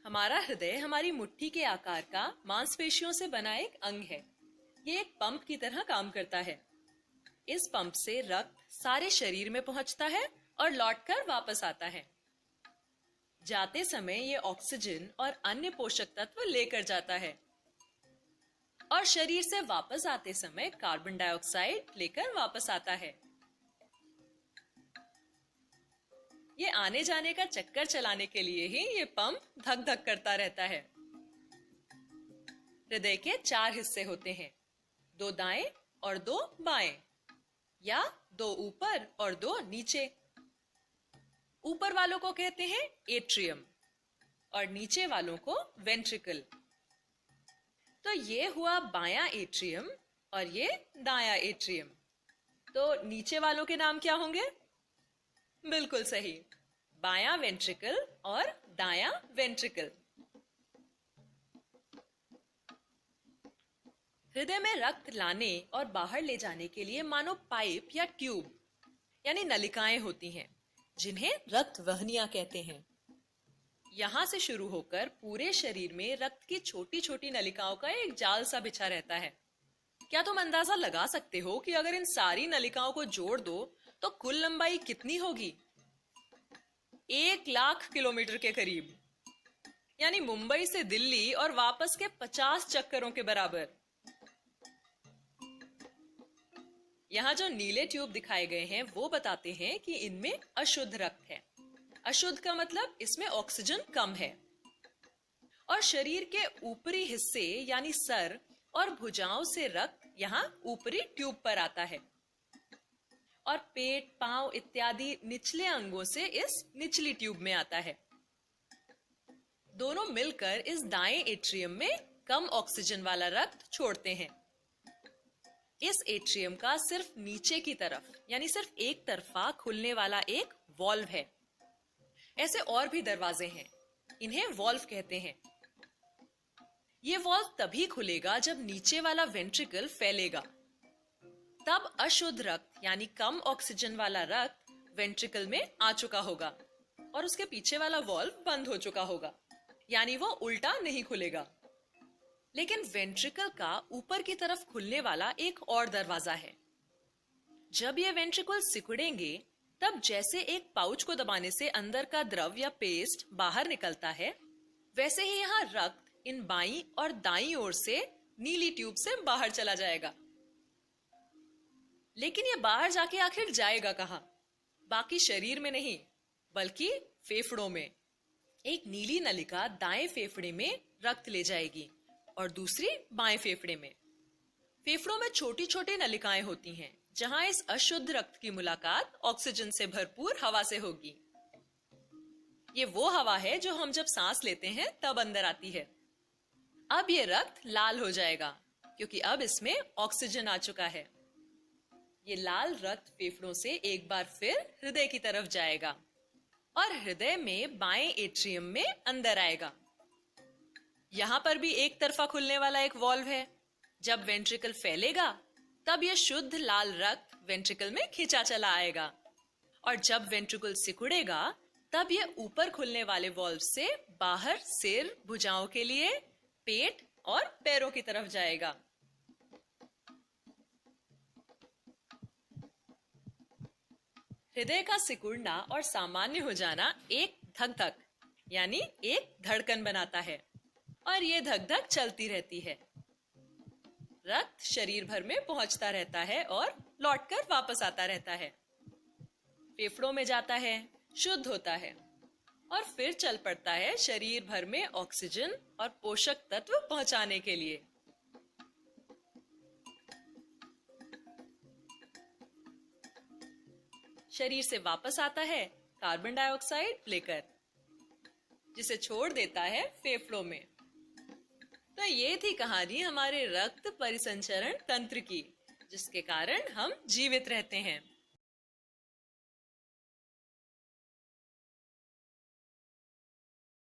हमारा हृदय हमारी मुट्ठी के आकार का मांसपेशियों से बना एक अंग है। ये एक पंप की तरह काम करता है। इस पंप से रक्त सारे शरीर में पहुंचता है और लौटकर वापस आता है। जाते समय ये ऑक्सीजन और अन्य पोषक तत्व लेकर जाता है और शरीर से वापस आते समय कार्बन डाइऑक्साइड लेकर वापस आता है। ये आने जाने का चक्कर चलाने के लिए ही ये पंप धक धक करता रहता है। हृदय के 4 हिस्से होते हैं, 2 दाएं और 2 बाएं, या 2 ऊपर और 2 नीचे। ऊपर वालों को कहते हैं एट्रियम और नीचे वालों को वेंट्रिकल। तो ये हुआ बायां एट्रियम और ये दायां एट्रियम। तो नीचे वालों के नाम क्या होंगे? बिल्कुल सही, बायां वेंट्रिकल और दायां वेंट्रिकल। हृदय में रक्त लाने और बाहर ले जाने के लिए मानो पाइप या ट्यूब यानी नलिकाएं होती हैं, जिन्हें रक्त वहनियां कहते हैं। यहां से शुरू होकर पूरे शरीर में रक्त की छोटी छोटी नलिकाओं का एक जाल सा बिछा रहता है। क्या तुम अंदाजा लगा सकते हो कि अगर इन सारी नलिकाओं को जोड़ दो तो कुल लंबाई कितनी होगी? 1 लाख किलोमीटर के करीब, यानी मुंबई से दिल्ली और वापस के 50 चक्करों के बराबर। यहाँ जो नीले ट्यूब दिखाए गए हैं वो बताते हैं कि इनमें अशुद्ध रक्त है। अशुद्ध का मतलब इसमें ऑक्सीजन कम है। और शरीर के ऊपरी हिस्से यानी सर और भुजाओं से रक्त यहाँ ऊपरी ट्यूब पर आता है और पेट, पांव इत्यादि निचले अंगों से इस निचली ट्यूब में आता है। दोनों मिलकर इस दाएं एट्रियम में कम ऑक्सीजन वाला रक्त छोड़ते हैं। इस एट्रियम का सिर्फ नीचे की तरफ यानी सिर्फ एक तरफा खुलने वाला एक वॉल्व है। ऐसे और भी दरवाजे हैं, इन्हें वॉल्व कहते हैं। ये वॉल्व तभी खुलेगा जब नीचे वाला वेंट्रिकल फैलेगा। तब अशुद्ध रक्त यानी कम ऑक्सीजन वाला रक्त वेंट्रिकल में आ चुका होगा और उसके पीछे वाला वॉल्व बंद हो चुका होगा, यानी वो उल्टा नहीं खुलेगा। लेकिन वेंट्रिकल का ऊपर की तरफ खुलने वाला एक और दरवाजा है। जब ये वेंट्रिकल सिकुड़ेंगे तब जैसे एक पाउच को दबाने से अंदर का द्रव या पेस्ट बाहर निकलता है, वैसे ही यहाँ रक्त इन बाईं और दाईं ओर से नीली ट्यूब से बाहर चला जाएगा। लेकिन ये बाहर जाके आखिर जाएगा कहाँ? बाकी शरीर में नहीं, बल्कि फेफड़ों में। एक नीली नलिका दाएं फेफड़े में रक्त ले जाएगी और दूसरी बाएं फेफड़े में। फेफड़ों में छोटी छोटी नलिकाएं होती हैं, जहां इस अशुद्ध रक्त की मुलाकात ऑक्सीजन से भरपूर हवा से होगी। ये वो हवा है जो हम जब सांस लेते हैं तब अंदर आती है। अब ये रक्त लाल हो जाएगा क्योंकि अब इसमें ऑक्सीजन आ चुका है। ये लाल रक्त फेफड़ों से एक बार फिर हृदय की तरफ जाएगा और हृदय में बाएं एट्रियम में अंदर आएगा। यहाँ पर भी एक तरफा खुलने वाला एक वॉल्व है। जब वेंट्रिकल फैलेगा तब यह शुद्ध लाल रक्त वेंट्रिकल में खिंचा चला आएगा और जब वेंट्रिकल सिकुड़ेगा तब यह ऊपर खुलने वाले वॉल्व से बाहर सिर, भुजाओं के लिए पेट और पैरों की तरफ जाएगा। हृदय का सिकुड़ना और सामान्य हो जाना एक धक धक यानी एक धड़कन बनाता है और ये धक धक चलती रहती है। रक्त शरीर भर में पहुंचता रहता है और लौटकर वापस आता रहता है। फेफड़ों में जाता है, शुद्ध होता है और फिर चल पड़ता है शरीर भर में ऑक्सीजन और पोषक तत्व पहुंचाने के लिए। शरीर से वापस आता है कार्बन डाइऑक्साइड लेकर, जिसे छोड़ देता है फेफड़ों में। तो ये थी कहानी हमारे रक्त परिसंचरण तंत्र की, जिसके कारण हम जीवित रहते हैं।